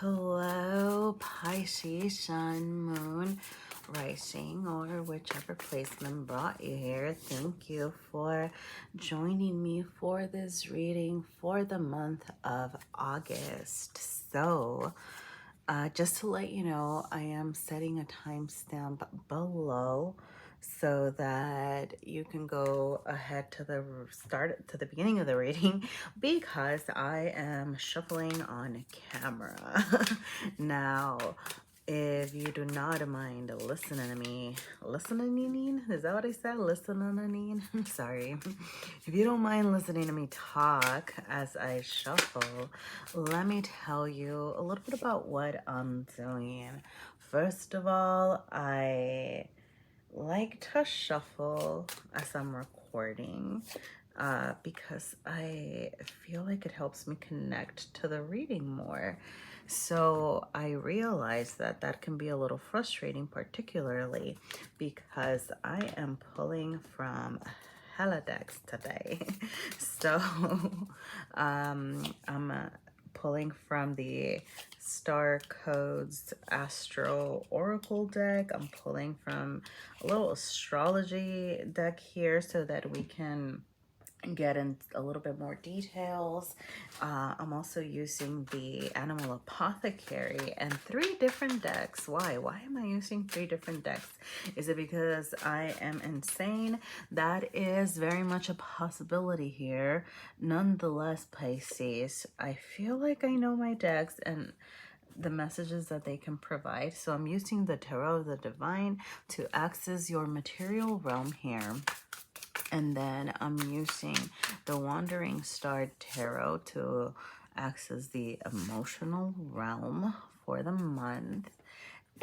Hello, Pisces, Sun, Moon, Rising, or whichever placement brought you here. Thank you for joining me for this reading for the month of August. So, just to let you know, I am setting a timestamp below so that you can go ahead to the start to the beginning of the reading because I am shuffling on camera. Now, if you do not mind listening, is that what I said? Listening? Sorry. If you don't mind listening to me talk as I shuffle, let me tell you a little bit about what I'm doing. First of all, I like to shuffle as I'm recording because I feel like it helps me connect to the reading more. So I realize that that can be a little frustrating, particularly because I am pulling from hella decks today. So I'm pulling from the Star Codes Astro Oracle deck. I'm pulling from a little astrology deck here so that we can get in a little bit more details. I'm also using the Animal Apothecary and 3 different decks. Why am I using 3 different decks? Is it because I am insane? That is very much a possibility here. Nonetheless, Pisces, I feel like I know my decks and the messages that they can provide. So I'm using the Tarot of the Divine to access your material realm here. And then I'm using the Wandering Star Tarot to access the emotional realm for the month.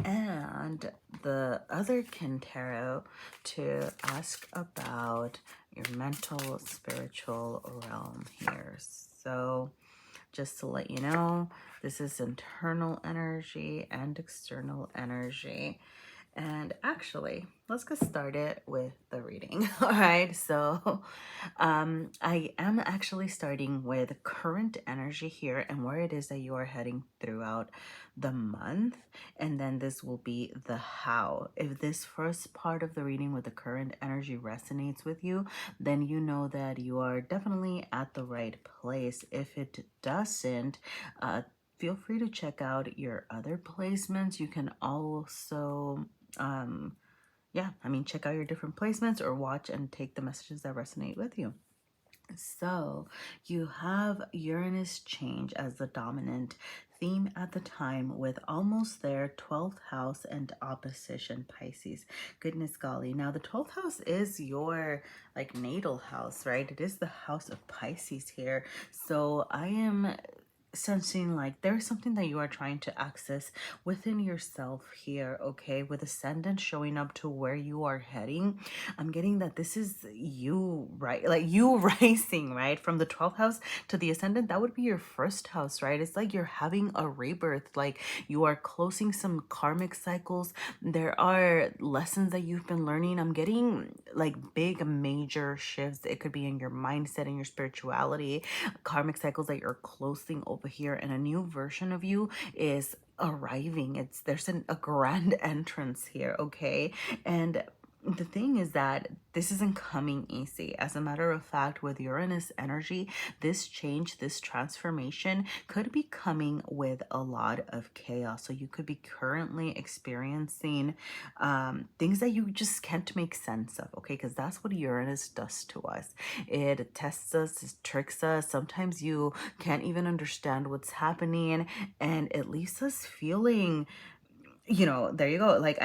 And the Otherkin Tarot to ask about your mental, spiritual realm here. So just to let you know, this is internal energy and external energy. And actually, let's get started with the reading. All right, so I am actually starting with current energy here and where it is that you are heading throughout the month. And then this will be the how. If this first part of the reading with the current energy resonates with you, then you know that you are definitely at the right place. If it doesn't, feel free to check out your other placements. You can also check out your different placements or watch and take the messages that resonate with you. So you have Uranus change as the dominant theme at the time with almost there 12th house and opposition Pisces. Goodness golly. Now the 12th house is your like natal house, right? It is the house of Pisces here. So I am sensing like there's something that you are trying to access within yourself here, okay, with ascendant showing up to where you are heading. I'm getting that this is you, right? Like you rising, right, from the 12th house to the ascendant. That would be your first house, right? It's like you're having a rebirth, like you are closing some karmic cycles. There are lessons that you've been learning. I'm getting like big major shifts. It could be in your mindset and your spirituality, karmic cycles that you're closing over here, and a new version of you is arriving. There's a grand entrance here, okay? And the thing is that this isn't coming easy. As a matter of fact, with Uranus energy, this change, this transformation could be coming with a lot of chaos. So you could be currently experiencing things that you just can't make sense of, okay? Because that's what Uranus does to us. It tests us, it tricks us. Sometimes you can't even understand what's happening, and it leaves us feeling, there you go, like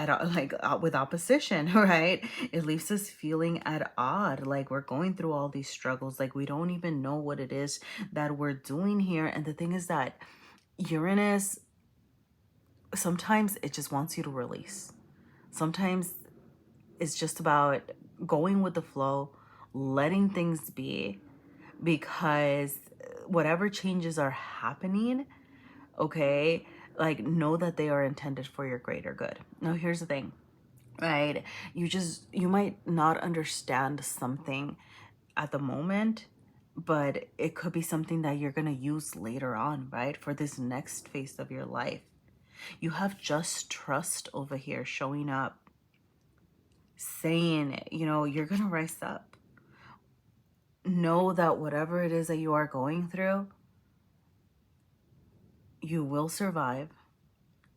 with opposition, right? It leaves us feeling at odd, like we're going through all these struggles, like we don't even know what it is that we're doing here. And the thing is that Uranus, sometimes it just wants you to release. Sometimes it's just about going with the flow, letting things be, because whatever changes are happening, okay, like know that they are intended for your greater good. Now here's the thing, right? You might not understand something at the moment, but it could be something that you're going to use later on, right? For this next phase of your life. You have just trust over here showing up, saying, you know, you're going to rise up. Know that whatever it is that you are going through, you will survive.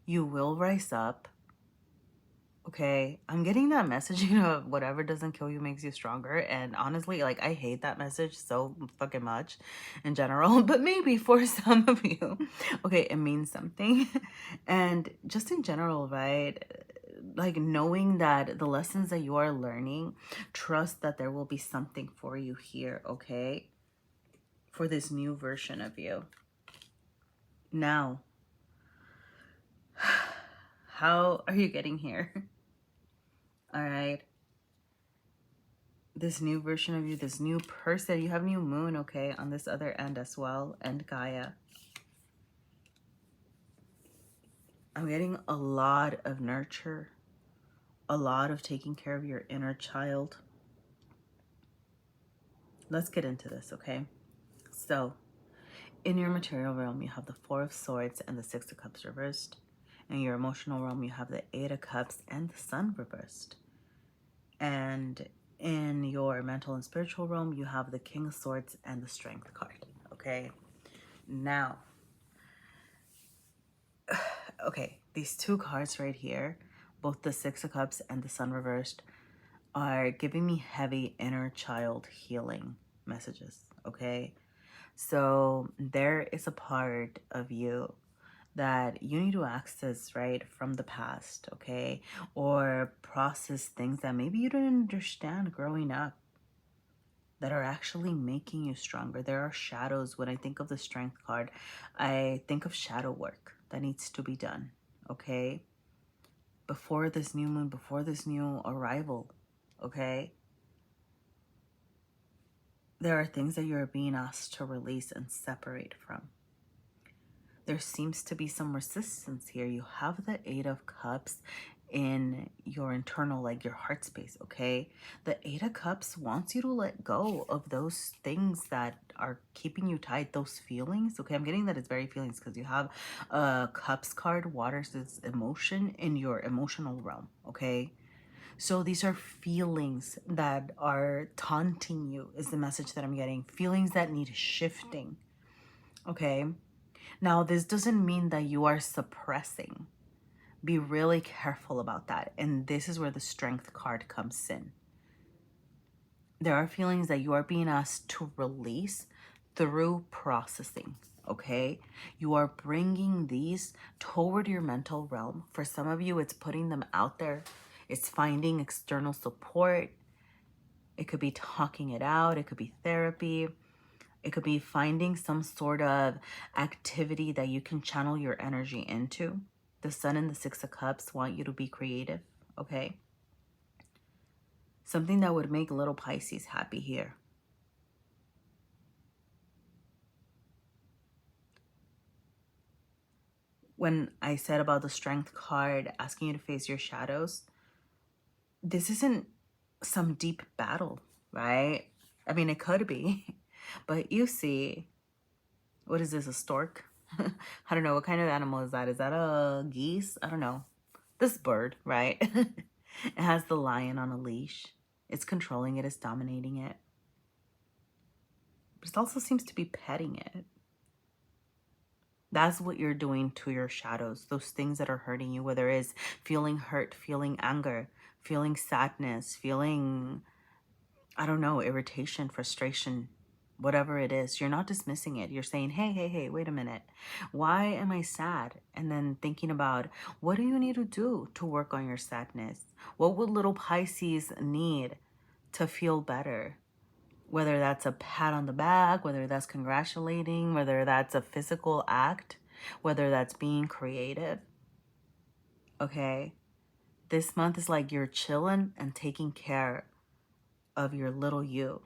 You will rise up. Okay, I'm getting that message, you know, whatever doesn't kill you makes you stronger. And honestly, like, I hate that message so fucking much in general, but maybe for some of you, okay, it means something. And just in general, right? Like, knowing that the lessons that you are learning, trust that there will be something for you here, okay? For this new version of you. Now, how are you getting here? All right. This new version of you, this new person, you have new moon, okay, on this other end as well, and Gaia. I'm getting a lot of nurture, a lot of taking care of your inner child. Let's get into this, okay? So, in your material realm, you have the Four of Swords and the Six of Cups reversed. In your emotional realm, you have the Eight of Cups and the Sun reversed. And in your mental and spiritual realm, you have the King of Swords and the Strength card, okay? Now, okay, these two cards right here, both the Six of Cups and the Sun reversed, are giving me heavy inner child healing messages, okay? So there is a part of you that you need to access, right, from the past, okay? Or process things that maybe you didn't understand growing up that are actually making you stronger. There are shadows. When I think of the Strength card, I think of shadow work that needs to be done, okay? Before this new moon, before this new arrival, okay? There are things that you're being asked to release and separate from. There seems to be some resistance here. You have the Eight of Cups in your internal, like your heart space, okay? The Eight of Cups wants you to let go of those things that are keeping you tight, those feelings, okay? I'm getting that it's very feelings because you have a Cups card, waters is emotion in your emotional realm, okay? So these are feelings that are taunting you is the message that I'm getting. Feelings that need shifting, okay? Now, this doesn't mean that you are suppressing. Be really careful about that. And this is where the Strength card comes in. There are feelings that you are being asked to release through processing, okay? You are bringing these toward your mental realm. For some of you, it's putting them out there. It's finding external support. It could be talking it out. It could be therapy. It could be finding some sort of activity that you can channel your energy into. The Sun and the Six of Cups want you to be creative, okay? Something that would make little Pisces happy here. When I said about the Strength card asking you to face your shadows, this isn't some deep battle, right? I mean, it could be, but you see, what is this, a stork? I don't know. What kind of animal is that? Is that a geese? I don't know. This bird, right? It has the lion on a leash. It's controlling it. It's dominating it. But it also seems to be petting it. That's what you're doing to your shadows. Those things that are hurting you, whether it's feeling hurt, feeling anger, feeling sadness, feeling, I don't know, irritation, frustration, whatever it is, you're not dismissing it. You're saying, hey, wait a minute. Why am I sad? And then thinking about, what do you need to do to work on your sadness? What would little Pisces need to feel better? Whether that's a pat on the back, whether that's congratulating, whether that's a physical act, whether that's being creative. Okay? This month is like you're chilling and taking care of your little you,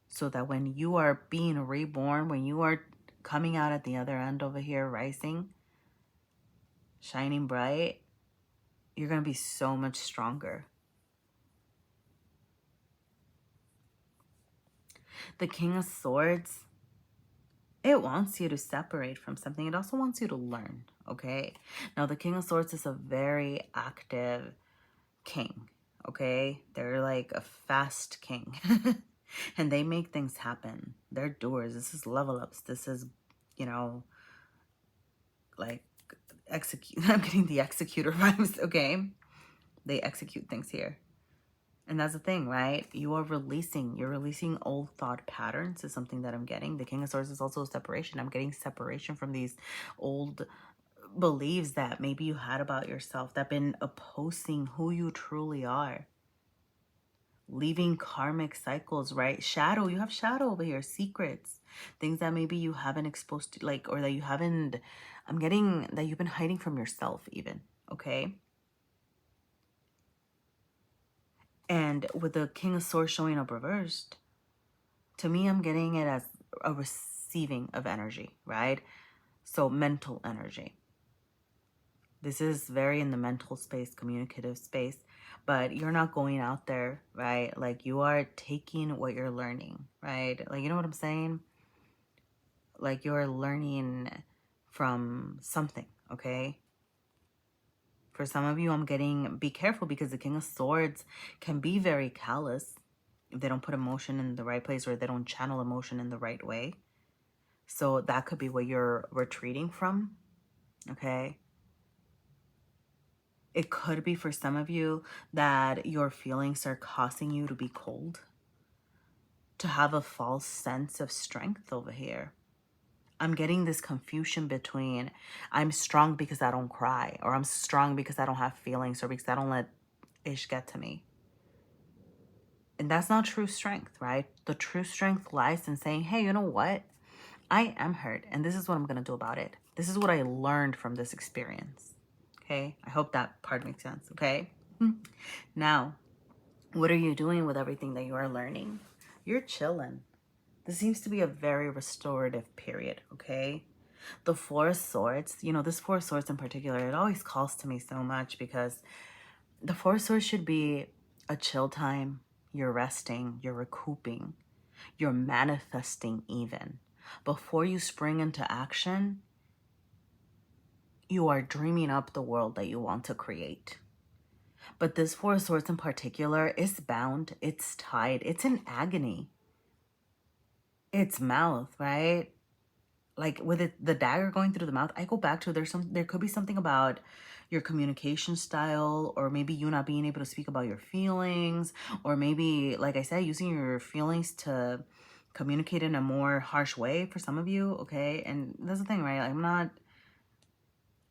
so that when you are being reborn, when you are coming out at the other end over here, rising, shining bright, you're going to be so much stronger. The King of Swords, it wants you to separate from something. It also wants you to learn, okay? Now, the King of Swords is a very active king, okay? They're like a fast king. And they make things happen. They're doers. This is level ups. This is, you know, like execute. I'm getting the executor vibes, okay? They execute things here. And that's the thing, right? You're releasing old thought patterns is something that I'm getting. The King of Swords is also separation. I'm getting separation from these old beliefs that maybe you had about yourself that have been opposing who you truly are. Leaving karmic cycles, right? Shadow, you have shadow over here. Secrets, things that maybe you haven't exposed to, like, or that you haven't, I'm getting that you've been hiding from yourself even, okay? And with the King of Swords showing up reversed, to me, I'm getting it as a receiving of energy, right? So mental energy. This is very in the mental space, communicative space, but you're not going out there, right? Like, you are taking what you're learning, right? Like, you know what I'm saying? Like, you're learning from something, okay? For some of you, I'm getting, be careful, because the King of Swords can be very callous if they don't put emotion in the right place, or they don't channel emotion in the right way. So that could be what you're retreating from, okay? It could be for some of you that your feelings are causing you to be cold, to have a false sense of strength over here. I'm getting this confusion between I'm strong because I don't cry, or I'm strong because I don't have feelings, or because I don't let ish get to me. And that's not true strength, right? The true strength lies in saying, hey, you know what? I am hurt, and this is what I'm going to do about it. This is what I learned from this experience. Okay? I hope that part makes sense, okay? Now, what are you doing with everything that you are learning? You're chilling. This seems to be a very restorative period, okay? The Four of Swords, you know, this Four of Swords in particular, it always calls to me so much, because the Four of Swords should be a chill time. You're resting, you're recouping, you're manifesting even. Before you spring into action, you are dreaming up the world that you want to create. But this Four of Swords in particular is bound, it's tied, it's in agony. It's mouth, right? Like with it, the dagger going through the mouth, I go back to there could be something about your communication style, or maybe you not being able to speak about your feelings, or maybe, like I said, using your feelings to communicate in a more harsh way for some of you, okay? And that's the thing, right? I'm not,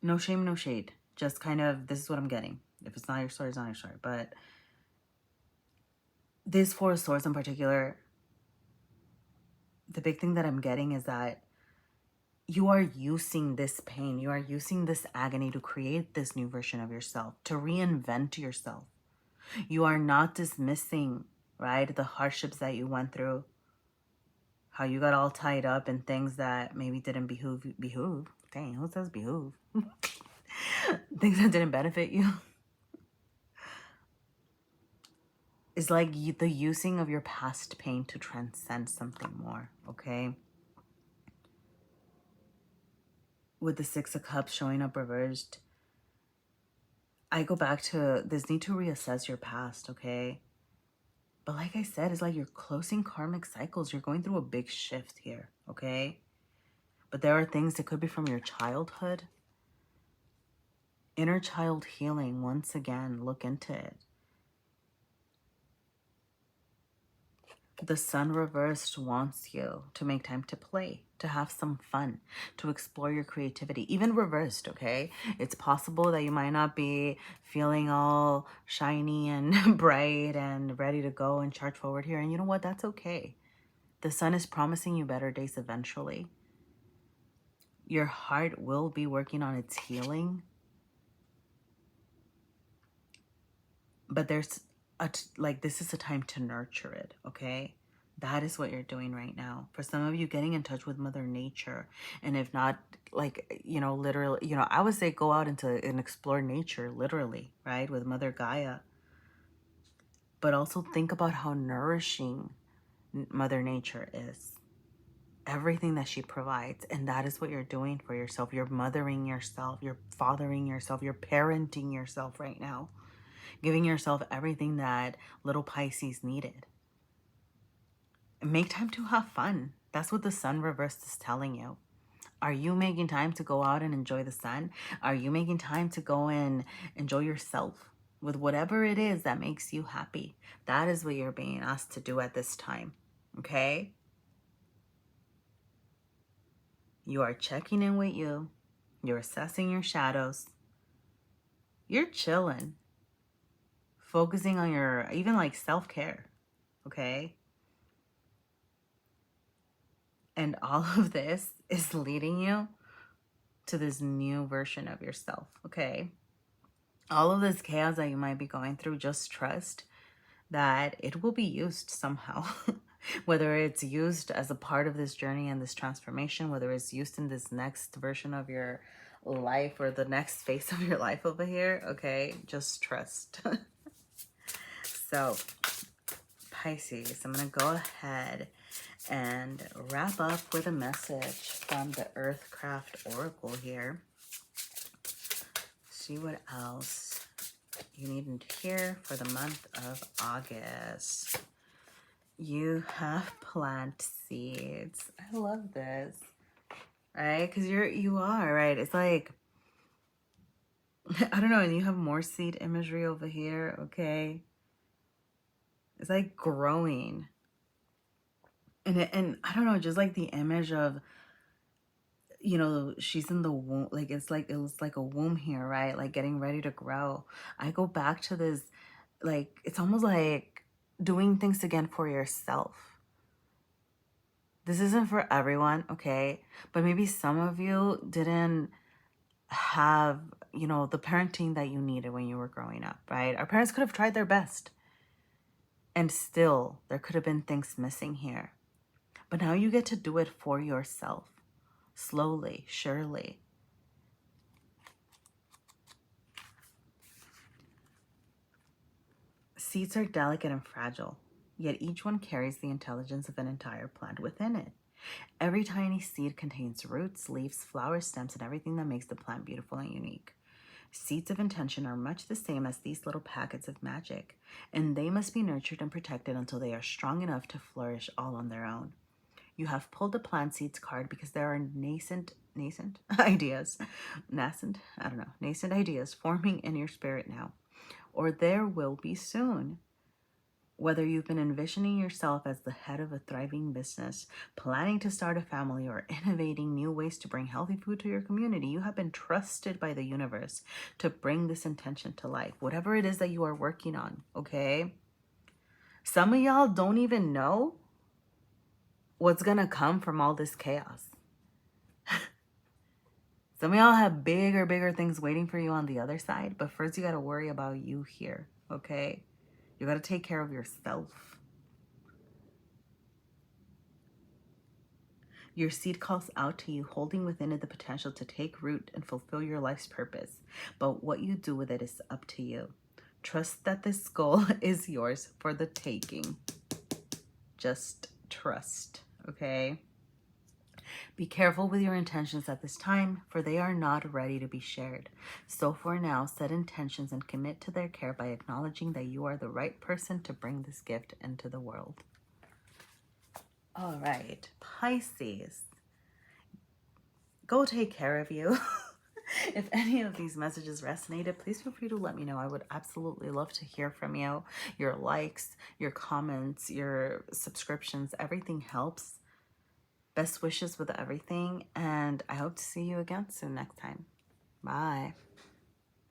no shame, no shade. Just kind of, this is what I'm getting. If it's not your story, it's not your story. But this Four of Swords in particular, the big thing that I'm getting is that you are using this pain, you are using this agony to create this new version of yourself, to reinvent yourself. You are not dismissing, right, the hardships that you went through, how you got all tied up in things that maybe didn't behoove. Dang, who says behoove? Things that didn't benefit you. It's like the using of your past pain to transcend something more, okay? With the Six of Cups showing up reversed, I go back to this need to reassess your past, okay? But like I said, it's like you're closing karmic cycles. You're going through a big shift here, okay? But there are things that could be from your childhood. Inner child healing, once again, look into it. The Sun reversed wants you to make time to play, to have some fun, to explore your creativity, even reversed, okay? It's possible that you might not be feeling all shiny and bright and ready to go and charge forward here. And you know what? That's okay. The Sun is promising you better days eventually. Your heart will be working on its healing. But there's this is a time to nurture it, okay? That is what you're doing right now. For some of you, getting in touch with Mother Nature. And if not, like, you know, literally, you know, I would say go out and explore nature, literally, right? With Mother Gaia. But also think about how nourishing Mother Nature is. Everything that she provides. And that is what you're doing for yourself. You're mothering yourself. You're fathering yourself. You're parenting yourself right now. Giving yourself everything that little Pisces needed. And make time to have fun. That's what the sun reversed is telling you. Are you making time to go out and enjoy the sun? Are you making time to go and enjoy yourself with whatever it is that makes you happy? That is what you're being asked to do at this time. Okay? You are checking in with you. You're assessing your shadows. You're chilling. Focusing on your, even like self-care. Okay? And all of this is leading you to this new version of yourself. Okay? All of this chaos that you might be going through, just trust that it will be used somehow. Whether it's used as a part of this journey and this transformation, whether it's used in this next version of your life or the next phase of your life over here, okay? Just trust. So, Pisces, I'm going to go ahead and wrap up with a message from the Earthcraft Oracle here. See what else you need to hear for the month of August. You have plant seeds. I love this. Right? Because you are, right? It's like, I don't know, and you have more seed imagery over here, okay? It's like growing. And I don't know, just like the image of, you know, she's in the womb, like it was like a womb here, right? Like getting ready to grow. I go back to this, like, it's almost like doing things again for yourself. This isn't for everyone, okay? But maybe some of you didn't have, you know, the parenting that you needed when you were growing up, right? Our parents could have tried their best. And still, there could have been things missing here. But now you get to do it for yourself. Slowly, surely. Seeds are delicate and fragile, yet each one carries the intelligence of an entire plant within it. Every tiny seed contains roots, leaves, flowers, stems, and everything that makes the plant beautiful and unique. Seeds of intention are much the same as these little packets of magic, and they must be nurtured and protected until they are strong enough to flourish all on their own. You have pulled the plant seeds card because there are nascent ideas, nascent ideas forming in your spirit now, or there will be soon. Whether you've been envisioning yourself as the head of a thriving business, planning to start a family, or innovating new ways to bring healthy food to your community, you have been trusted by the universe to bring this intention to life. Whatever it is that you are working on, okay? Some of y'all don't even know what's gonna come from all this chaos. Some of y'all have bigger things waiting for you on the other side, but first you gotta worry about you here, okay? You gotta take care of yourself. Your seed calls out to you, holding within it the potential to take root and fulfill your life's purpose. But what you do with it is up to you. Trust that this goal is yours for the taking. Just trust, okay? Be careful with your intentions at this time, for they are not ready to be shared. So for now, set intentions and commit to their care by acknowledging that you are the right person to bring this gift into the world. All right, Pisces, go take care of you. If any of these messages resonated, please feel free to let me know. I would absolutely love to hear from you. Your likes, your comments, your subscriptions, everything helps. Best wishes with everything, and I hope to see you again soon next time. Bye.